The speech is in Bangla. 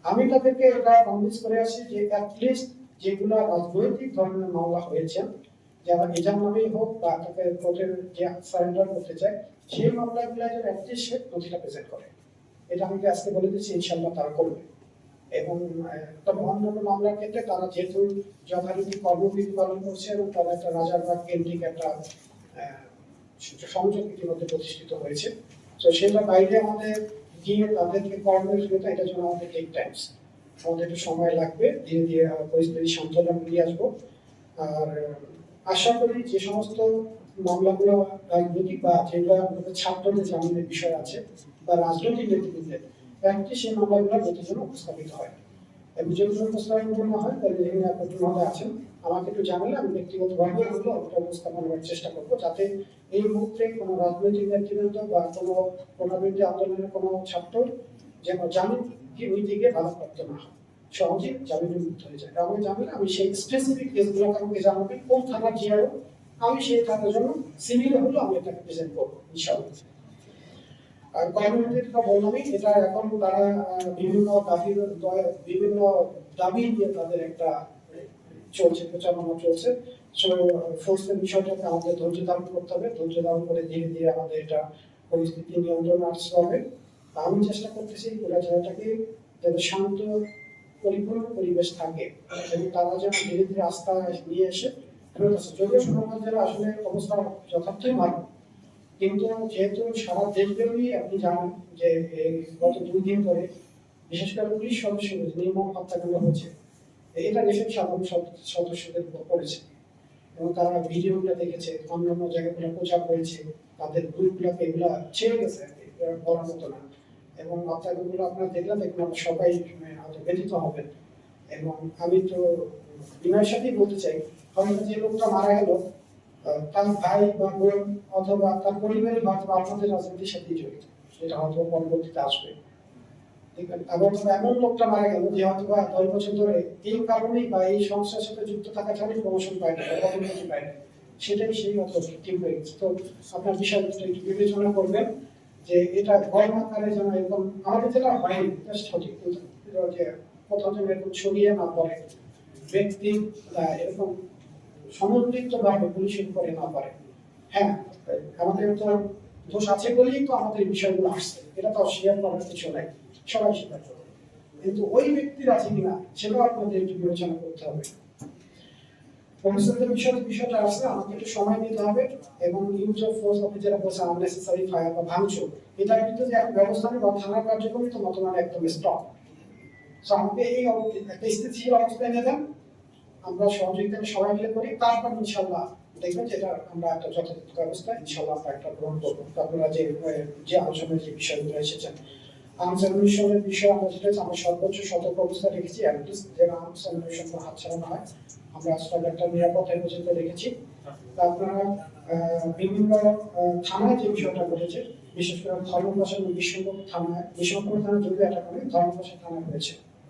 আমি তাদেরকে এটা কনভিন্স করে আসি যে অ্যাটলিস্ট যেগুলো রাজনৈতিক ধরনের মামলা হয়েছে, যারা এজাম নামেই হোক বা তাকে কোর্টের যে সারেন্ডার করতে চায়, সেই মামলাগুলো যেন অ্যাটলিস্ট সে নথিটা প্রেজেন্ট করে। এটা আমি আজকে বলে দিচ্ছি, ইনশাল্লাহ তারা করবে। এবং তবে অন্যান্য মামলার ক্ষেত্রে তারা যেহেতু যথারীতি কর্মবিধি পালন করছে এবং তারা একটা রাজারবাগ কেন্দ্রিক একটা সংযোগ ইতিমধ্যে প্রতিষ্ঠিত হয়েছে, তো সেটা বাইরে আমাদের গিয়ে তাদেরকে কর্মের সুবিধা, এটা জন্য আমাদের টেক টাইমস, আমাদের একটু সময় লাগবে, ধীরে ধীরে পরিস্থিতি সান্ত্বনা নিয়ে আসবো। আর আশা করি যে সমস্ত মামলাগুলো রাজনৈতিক বা যেগুলো ছাত্রদের জামিনের বিষয় আছে বা রাজনৈতিক নেতৃত্বের, একটি সেই মামলাগুলো প্রতিজন উপস্থাপিত হয়। এবং যদি উপস্থাপন করা হয় তাহলে এখানে আপনার আছেন, আমাকে একটু জানালে আমি ব্যক্তিগতভাবে হলো উপস্থাপন করার চেষ্টা করবো, যাতে এই মুহূর্তে কোনো রাজনৈতিক নেতৃবৃন্দ বা কোনো গণবিরোধী আন্দোলনের কোনো ছাত্র যেন জামিন নিতে গিয়ে বাধাপ্রাপ্ত না হয়, সহজে জামিনে মুক্ত হয়ে যায়। আমি জামিন, আমি সেই স্পেসিফিক কেসগুলো আমাকে জানাবেন কোন থানার জিআরও, আমি সেই থানার জন্য সিভিল হলেও আমি এটাকে প্রেজেন্ট করবো ইনশাআল্লাহ। আর কমিউনিটির কথা বললামই, এটা এখন তারা বিভিন্ন দাবি দিয়ে তাদের একটা চলছে, প্রচারণা চলছে। সো ফোর্সের বিষয়টাকে আমাদের ধৈর্য ধারণ করতে হবে, ধৈর্য ধারণ করে ধীরে ধীরে আমাদের এটা পরিস্থিতি নিয়ন্ত্রণে আসতে হবে। আমি চেষ্টা করতেছি পুরো জায়গাটাকে যাতে শান্ত পরিপূর্ণ পরিবেশ থাকে এবং তারা যেন ধীরে ধীরে আস্থা নিয়ে এসে ফেরত আসে। যদিও সুনামগঞ্জ জেলা আসলে অবস্থা যথার্থই ভালো, কিন্তু যেহেতু সারা দেশব্যাপী আপনি জানেন যে গত 2 দিন ধরে বিশেষ করে পুলিশ সদস্যদের নির্মম হত্যাকাণ্ড হচ্ছে, এটা দেশের সাধারণ সদস্যদের উপর পড়েছে এবং তারা ভিডিওগুলো দেখেছে, অন্যান্য জায়গাগুলো প্রচার হয়েছে, তাদের গ্রুপগুলোকে এগুলা ছেড়ে গেছে, বলার মতো না। এবং হত্যাকাণ্ডগুলো আপনারা দেখলে দেখুন, আমরা সবাই ব্যথিত হবেন। এবং আমি তো বিনয়ের সাথেই বলতে চাই, হয়তো যে লোকটা মারা গেল তার ভাই বা বোন অথবা তার পরিবারের হয়তো আপনাদের রাজনীতির সাথে জড়িত, সেটা হয়তো পরবর্তীতে আসবে। এবং এমন লোকটা মারা গেল যে হয়তো বা 10 বছর ধরে এই কারণেই বা এই সংস্থার সাথে যুক্ত থাকার কারণে প্রমোশন পায় না, পদোন্নতি পায় না, সেটাই সেই মতো ঠিক হয়ে গেছে। তো আপনার বিষয়টা একটু বিবেচনা করবেন যে এটা ভয় আকারে যেন এরকম আমাদের যেটা হয়নি, সঠিক, কিন্তু যে কোথাও যেন এরকম ছড়িয়ে না পড়ে, ব্যক্তি এরকম সমন্বিতভাবে পুলিশের উপরে না পারে। হ্যাঁ, আমাদের তো দোষ আছে বলেই তো আমাদের এই বিষয়গুলো আসছে, এটা তো অস্বীকার করার কিছু নাই, সবাই স্বীকার করে। কিন্তু ওই ব্যক্তির আছে কিনা সেটাও আপনাদের একটু বিবেচনা করতে হবে। ভবিষ্যতের বিষয়টা আসলে আমাকে একটু সময় নিতে হবে এবং ইউজ অফ ফোর্স অফ যারা বলছে আননেসেসারি ফায়ার বা ভাঙচুর, এটা কিন্তু যে এক ব্যবস্থা নেই বা থানার কার্যক্রমই তো বর্তমানে একদম স্টপ। সো আমাকে এই একটা স্থিতিশীল অবস্থায় এনে দেন, আমরা সহযোগিতা সবাই মিলে করি, তারপর ইনশাল্লাহ দেখবেন যেটা আমরা একটা যথাযথ ব্যবস্থা ইনশাল্লাহ আমরা একটা গ্রহণ করবো। আপনারা যে আলোচনার যে বিষয়গুলো এসেছেন, আর্মস অ্যামিউনিশনের বিষয়ে আমরা যেটা আমরা সর্বোচ্চ সতর্ক অবস্থা রেখেছি, অ্যাটলিস্ট যেন আর্মস অ্যামিউনিশন হাতছাড়া না হয়, আমরা আসলে একটা নিরাপত্তা পর্যন্ত রেখেছি। আপনারা বিভিন্ন থানায় যে বিষয়টা ঘটেছে, বিশেষ করে ধর্মপ্রসাদ বিশ্বম্ভর থানায়, বিশ্বম্ভর থানায় যদি একটা করে ধর্মপ্রসাদ থানায় হয়েছে,